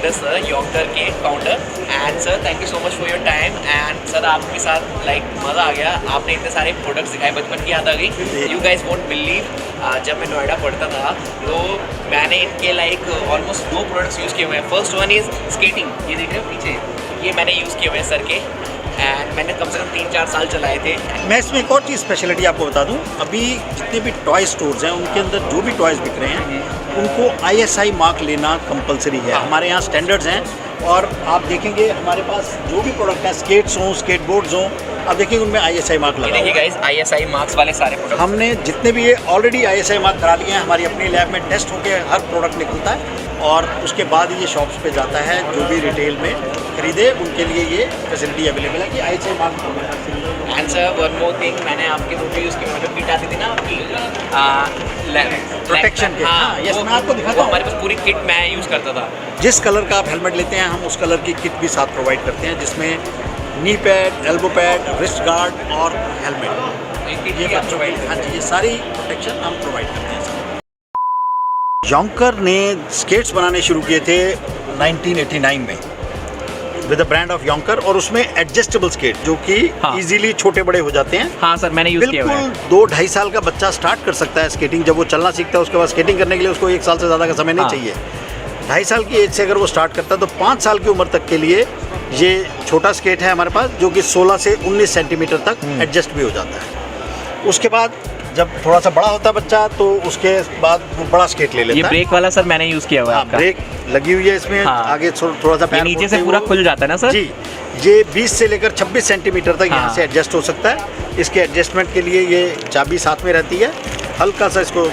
Ravinder sir, योंकर के founder. And sir thank you so much for your time. And sir आपके साथ like मज़ा आ गया, आपने इतने सारे प्रोडक्ट्स दिखाए, बचपन की याद आ गई। यू गाइज वोंट बिलीव, जब मैं नोएडा पढ़ता था तो मैंने इनके लाइक ऑलमोस्ट 2 प्रोडक्ट्स यूज़ किए हुए हैं। फर्स्ट वन इज़ स्केटिंग, ये देख रहे हो पीछे, ये मैंने यूज़ किए हुए हैं सर के। एंड मैंने कम से कम 3-4 साल चलाए थे। मैं इसमें एक और चीज़ स्पेशलिटी आपको बता दूं, अभी जितने भी टॉय स्टोर्स हैं उनके अंदर जो भी टॉयज़ बिक रहे हैं उनको ISI मार्क लेना कंपलसरी है। हमारे यहाँ स्टैंडर्ड्स हैं और आप देखेंगे हमारे पास जो भी प्रोडक्ट हैं, स्केट्स हों, स्केटबोर्ड्स हों, आप देखेंगे उनमें ISI मार्क लगा देखिए गाइस, ISI मार्क्स वाले सारे प्रोडक्ट हमने जितने भी ये ऑलरेडी ISI मार्क करा लिए हैं, हमारी अपनी लैब में टेस्ट होकर हर प्रोडक्ट निकलता है और उसके बाद ये शॉप्स पे जाता है। जो भी रिटेल में खरीदे उनके लिए ये फैसिलिटी अवेलेबल है कि ISI mark. And sir one more thing, मैंने आपके रूप यूज़ की, मतलब किट आती थी ना आपकी प्रोटेक्शन के, हाँ यस, मैं आपको दिखाता हूँ। हमारे पास पूरी किट मैं यूज़ करता था। जिस कलर का आप हेलमेट लेते हैं हम उस कलर की किट भी साथ प्रोवाइड करते हैं, जिसमें knee pad, elbow pad, wrist guard और हेलमेट, ये बच्चों के, हाँ जी, ये सारी प्रोटेक्शन हम प्रोवाइड करते हैं। योंकर ने स्केट्स बनाने शुरू किए थे 1989 में विद द ब्रांड ऑफ योंकर, और उसमें एडजस्टेबल स्केट जो कि इजीली छोटे बड़े हो जाते हैं। हाँ सर, मैंने यूज़ किया हुआ है। बिल्कुल 2-2.5 साल का बच्चा स्टार्ट कर सकता है स्केटिंग। जब वो चलना सीखता है उसके बाद स्केटिंग करने के लिए उसको 1 साल से ज़्यादा का समय नहीं चाहिए। 2.5 साल की एज से अगर वो स्टार्ट करता है तो 5 साल की उम्र तक के लिए ये छोटा स्केट है हमारे पास, जो कि 16 से 19 सेंटीमीटर तक एडजस्ट भी हो जाता है। उसके बाद जब थोड़ा सा बड़ा होता है बच्चा तो उसके बाद वो बड़ा स्केट ले लेता है। ये ब्रेक वाला सर मैंने यूज़ किया हुआ है आपका। ब्रेक लगी हुई है इसमें, आगे थोड़ा सा पैर नीचे से पूरा खुल जाता है ना सर? जी, ये 20 से लेकर 26 सेंटीमीटर तक यहाँ से एडजस्ट हो सकता है। इसके एडजस्टमेंट के लिए ये चाबी साथ में रहती है, हल्का सा इसको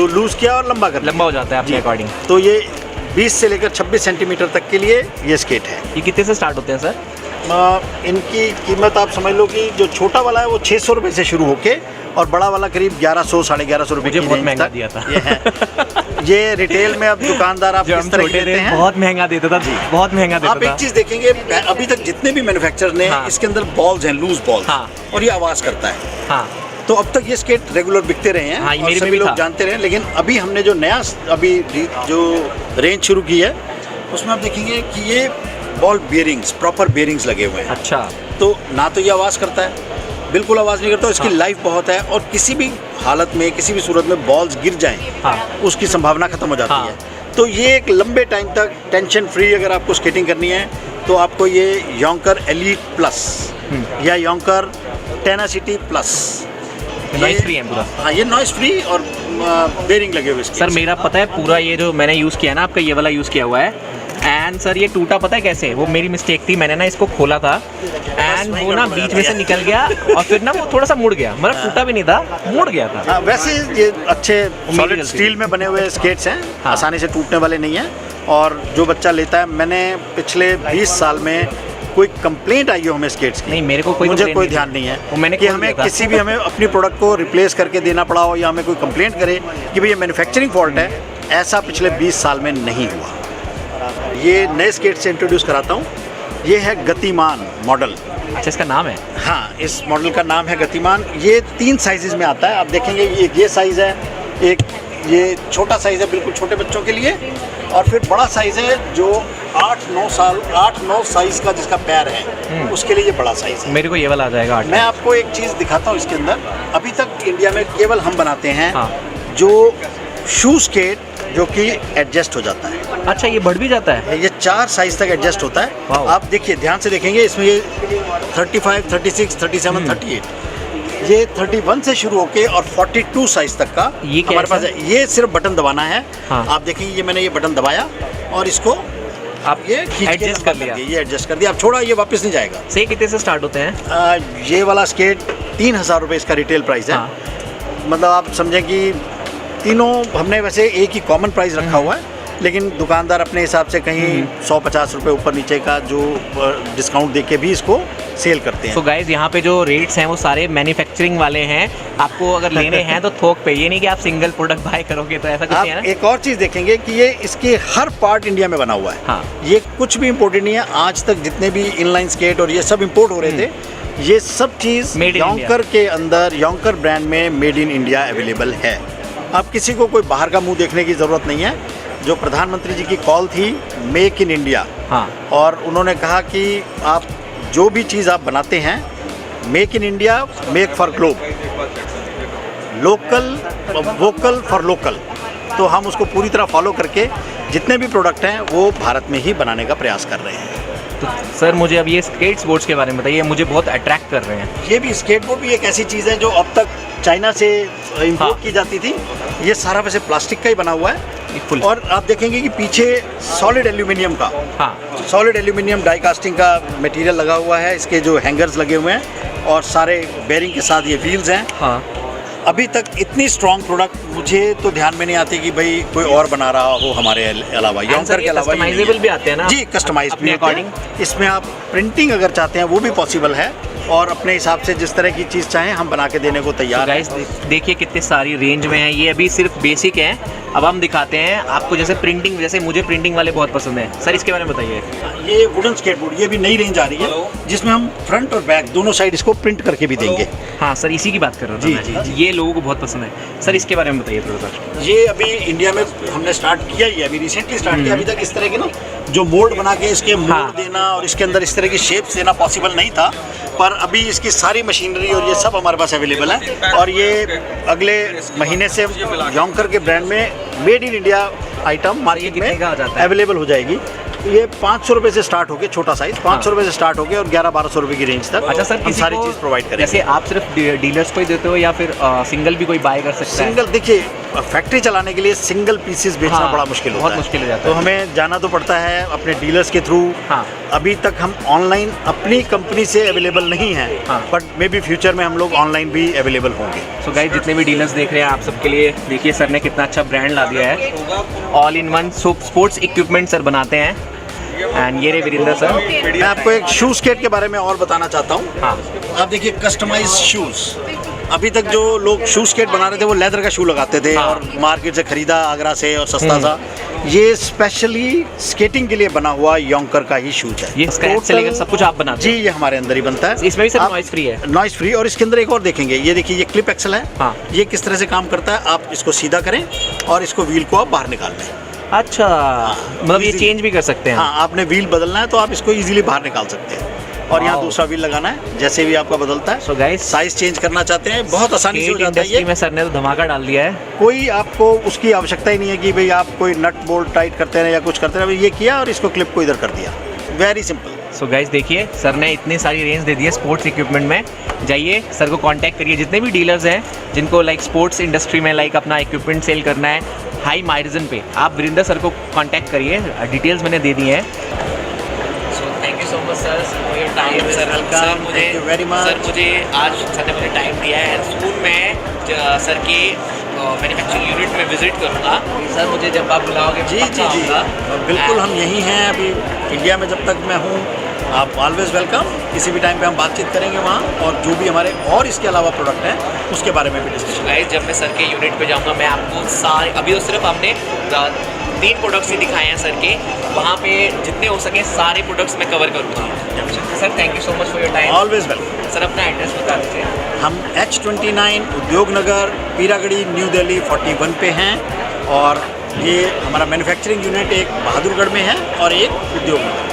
लूज किया और लंबा कर, लंबा हो जाता है अपने अकॉर्डिंग। तो ये 20 से लेकर 26 सेंटीमीटर तक के लिए ये स्केट है। ये कितने से स्टार्ट होते हैं सर? इनकी कीमत आप समझ लो कि जो छोटा वाला है वो 600 रुपये से शुरू होके और बड़ा वाला करीब 1100-1150 रुपये की बहुत महंगा दिया था ये रिटेल में अब दुकानदार आप किस तरह देते हैं, बहुत महंगा देता था जी, बहुत महंगा देता था। आप एक चीज़ देखेंगे, अभी तक जितने भी मैन्युफैक्चरर ने इसके अंदर बॉल्स हैं, लूज बॉल्स, और ये आवाज़ करता है। तो अब तक ये स्केट रेगुलर बिकते रहे हैं और सभी लोग जानते रहे, लेकिन अभी हमने जो नया अभी जो रेंज शुरू की है उसमें आप देखेंगे कि ये बॉल बियरिंग्स, प्रॉपर बियरिंग्स लगे हुए हैं। अच्छा, तो ना तो ये आवाज़ करता है, बिल्कुल आवाज़ नहीं करता, इसकी लाइफ बहुत है और किसी भी हालत में, किसी भी सूरत में बॉल्स गिर जाएं उसकी संभावना खत्म हो जाती है। तो ये एक लंबे टाइम तक टेंशन फ्री अगर आपको स्केटिंग करनी है तो आपको ये योंकर एलीट प्लस या योंकर टेनासिटी प्लस, नॉइस फ्री है पूरा। हाँ, ये नॉइस फ्री और बेरिंग लगे हुए सर। मेरा पता है पूरा, ये जो मैंने यूज़ किया ना आपका, ये वाला यूज़ किया हुआ है। एंड सर ये टूटा पता है कैसे? वो मेरी मिस्टेक थी, मैंने ना इसको खोला था एंड वो ना बीच में से निकल गया और फिर ना वो थोड़ा सा मुड़ गया, मतलब टूटा भी नहीं था, मुड़ गया था। वैसे ये अच्छे सॉलिड स्टील में बने हुए स्केट्स हैं, आसानी से टूटने वाले नहीं हैं। और जो बच्चा लेता है, मैंने पिछले 20 साल में कोई कंप्लेंट आई हो हमें स्केट्स की नहीं, मेरे को मुझे कोई ध्यान नहीं है वो मैंने कि हमें किसी भी हमें अपनी प्रोडक्ट को रिप्लेस करके देना पड़ा हो या हमें कोई कंप्लेंट करे कि भाई ये मैन्युफैक्चरिंग फॉल्ट है, ऐसा पिछले 20 साल में नहीं हुआ। ये नए स्केट से इंट्रोड्यूस कराता हूँ, ये है गतिमान मॉडल। अच्छा, इसका नाम है? हाँ, इस मॉडल का नाम है गतिमान। ये 3 साइजेस में आता है, आप देखेंगे ये साइज़ है, एक ये छोटा साइज़ है बिल्कुल छोटे बच्चों के लिए, और फिर बड़ा साइज़ है जो 8-9 साइज़ का जिसका पैर है उसके लिए ये बड़ा साइज़ है। मेरे को ये वाला आ जाएगा 8। मैं आपको एक चीज़ दिखाता हूँ इसके अंदर। अभी तक इंडिया में केवल हम बनाते हैं जो शू स्केट जो कि एडजस्ट हो जाता है। अच्छा, ये बढ़ भी जाता है? ये 4 साइज तक एडजस्ट होता है। आप देखिए, ध्यान से देखेंगे, इसमें ये 35, 36, 37, 38, ये 31 से शुरू होके और 42 साइज तक का हमारे पास है। ये सिर्फ बटन दबाना है। आप देखेंगे ये मैंने ये बटन दबाया और इसको आप ये एडजस्ट कर लिया, ये एडजस्ट कर दिया। अब छोड़ा, ये वापस नहीं जाएगा। से कितने से स्टार्ट होते हैं? ये वाला स्केट 3000 रुपये इसका रिटेल प्राइस है। मतलब आप समझें कि तीनों हमने वैसे एक ही कॉमन प्राइस रखा हुआ है, लेकिन दुकानदार अपने हिसाब से कहीं 100-50 रुपये ऊपर नीचे का जो डिस्काउंट देके भी इसको सेल करते हैं। तो गाइज यहाँ पे जो रेट्स हैं वो सारे मैन्युफैक्चरिंग वाले हैं। आपको अगर लेने हैं तो थोक पे, ये नहीं कि आप सिंगल प्रोडक्ट बाय करोगे तो ऐसा कुछ नहीं है ना। एक और चीज़ देखेंगे कि ये इसके हर पार्ट इंडिया में बना हुआ है। ये कुछ भी इम्पोर्टेड नहीं है। आज तक जितने भी इनलाइन स्केट और ये सब इम्पोर्ट हो रहे थे, ये सब चीज़ योंकर के अंदर, योंकर ब्रांड में मेड इन इंडिया अवेलेबल है। अब किसी को कोई बाहर का मुंह देखने की ज़रूरत नहीं है। जो प्रधानमंत्री जी की कॉल थी मेक इन इंडिया, हाँ और उन्होंने कहा कि आप जो भी चीज़ आप बनाते हैं, make in India, make for globe, local vocal for local. तो हम उसको पूरी तरह फॉलो करके जितने भी प्रोडक्ट हैं वो भारत में ही बनाने का प्रयास कर रहे हैं। तो सर मुझे अब ये स्केट बोर्ड्स के बारे में बताइए, मुझे बहुत अट्रैक्ट कर रहे हैं। ये भी स्केटबोर्ड भी एक ऐसी चीज़ है जो अब तक चाइना से इंपोर्ट हाँ। की जाती थी। ये सारा वैसे प्लास्टिक का ही बना हुआ है, फुल। और आप देखेंगे कि पीछे सॉलिड एल्यूमिनियम का, हाँ सॉलिड एल्यूमिनियम डाई कास्टिंग का मटेरियल लगा हुआ है। इसके जो हैंगर्स लगे हुए हैं और सारे बेरिंग के साथ ये व्हील्स हैं। हाँ अभी तक इतनी स्ट्रॉन्ग प्रोडक्ट मुझे तो ध्यान में नहीं आती कि भाई कोई और बना रहा हो हमारे अलावा, यॉन्कर के अलावा। कस्टमाइजेबल भी आते हैं ना जी, कस्टमाइज अपने अकॉर्डिंग। इसमें आप प्रिंटिंग अगर चाहते हैं वो भी पॉसिबल है, और अपने हिसाब से जिस तरह की चीज़ चाहें हम बना के देने को तैयार हैं। गाइस देखिए कितनी सारी रेंज में है, ये अभी सिर्फ बेसिक है। अब हम दिखाते हैं आपको, जैसे प्रिंटिंग, जैसे मुझे प्रिंटिंग वाले बहुत पसंद है। सर इसके बारे में बताइए। ये वुडन स्केटबोर्ड, ये भी नई रेंज आ रही है जिसमें हम फ्रंट और बैक दोनों साइड इसको प्रिंट करके भी देंगे। हाँ सर इसी की बात कर रहा था जी, मैं। जी। ये लोगों को बहुत पसंद है। सर इसके बारे में बताइए थोड़ा सा। ये अभी इंडिया में हमने स्टार्ट किया ही है, अभी रिसेंटली स्टार्ट किया। अभी तक इस तरह के ना जो मोल्ड बना के इसके मोल्ड हाँ। देना और इसके अंदर इस तरह की शेप्स देना पॉसिबल नहीं था, पर अभी इसकी सारी मशीनरी और ये सब हमारे पास अवेलेबल है। और ये अगले महीने से यॉन्कर के ब्रांड में made in India item market कितने का हो जाता में है? अवेलेबल हो जाएगी। ये 500 रुपये से स्टार्ट होके, छोटा साइज 500 रुपये से स्टार्ट होके और 1100-1200 रुपये की रेंज तक अच्छा सर, हम किसी सारी को चीज़ प्रोवाइड करेंगे। जैसे आप सिर्फ डीलर्स को ही देते हो या फिर सिंगल भी कोई बाय कर सकता है? सिंगल, देखिए फैक्ट्री चलाने के लिए सिंगल पीसेस बेचना हाँ, बड़ा मुश्किल होता बहुत है। मुश्किल हो जाता तो है। हमें जाना तो पड़ता है अपने डीलर्स के थ्रू। हाँ। अभी तक हम ऑनलाइन अपनी कंपनी से अवेलेबल नहीं हैं, हाँ। बट मे बी फ्यूचर में हम लोग ऑनलाइन भी अवेलेबल होंगे। सो गाइस जितने भी डीलर्स देख रहे हैं आप सबके लिए देखिए सर ने कितना अच्छा ब्रांड ला दिया है। All in one sports equipment sir बनाते हैं। एंड ये रे वीरेंद्र सर। मैं आपको एक शू स्केट के बारे में और बताना चाहता हूँ। हाँ आप देखिए कस्टमाइज शूज़, अभी तक जो लोग शू स्केट बना रहे थे वो लेदर का शू लगाते थे हाँ। और मार्केट से खरीदा आगरा से और सस्ता था। ये स्पेशली स्केटिंग के लिए बना हुआ यॉन्कर का ही शूज है। ये स्क्रैच से लेकर सब कुछ आप बनाते जी, हैं? ये हमारे अंदर ही बनता है। इसमें भी सर आप- नॉइस फ्री है? Noise free. और इसके अंदर एक और देखेंगे, ये देखिए ये क्लिप एक्सल है। हाँ। ये किस तरह से काम करता है, आप इसको सीधा करें और इसको व्हील को आप बाहर निकाल लें। अच्छा मतलब ये easy। चेंज भी कर सकते हैं? हाँ, आपने व्हील बदलना है तो आप इसको इजीली बाहर निकाल सकते हैं। और यहाँ Wow। दूसरा व्हील लगाना है, जैसे भी आपका बदलता है। सो गाइस साइज चेंज करना चाहते हैं, बहुत आसानी से हो जाता है। इंडस्ट्री ये में सर ने तो धमाका डाल दिया है। कोई आपको उसकी आवश्यकता ही नहीं है कि भाई आप कोई नट बोल्ट टाइट करते रहे या कुछ करते रहे। ये किया और इसको क्लिप को इधर कर दिया, वेरी सिंपल। सो गाइस देखिए सर ने इतनी सारी रेंज दे दी है स्पोर्ट्स इक्विपमेंट में। जाइए सर को कांटेक्ट करिए, जितने भी डीलर्स हैं जिनको लाइक स्पोर्ट्स इंडस्ट्री में लाइक अपना इक्विपमेंट सेल करना है हाई मार्जिन पे, आप वीरेंद्र सर को कांटेक्ट करिए। डिटेल्स मैंने दे दी हैं। So thank you so much sir for your time. Sir मुझे Thank you very much। Sir मुझे आज सर ने मुझे टाइम दिया है। सून मैं सर के मैन्युफैक्चरिंग यूनिट में विजिट करूँगा। सर मुझे जब आप बुलाओगे जी जी जी, और बिल्कुल हम यहीं हैं अभी इंडिया में। जब तक मैं हूँ आप ऑलवेज वेलकम। किसी भी टाइम पे हम बातचीत करेंगे वहाँ, और जो भी हमारे और इसके अलावा प्रोडक्ट हैं उसके बारे में भी डिस्कशन। गाइस जब मैं सर के यूनिट पे जाऊंगा मैं आपको सारे, अभी तो सिर्फ हमने 3 प्रोडक्ट्स ही दिखाए हैं सर के, वहाँ पे जितने हो सके सारे प्रोडक्ट्स मैं कवर करूँगा। Sir thank you so much for your time. Always welcome. Sir अपना एड्रेस बता दीजिए। हम H29 उद्योग नगर, पीरागढ़ी, न्यू दिल्ली 41 पे हैं। और ये हमारा मैन्युफैक्चरिंग यूनिट एक बहादुरगढ़ में है और एक उद्योग नगर।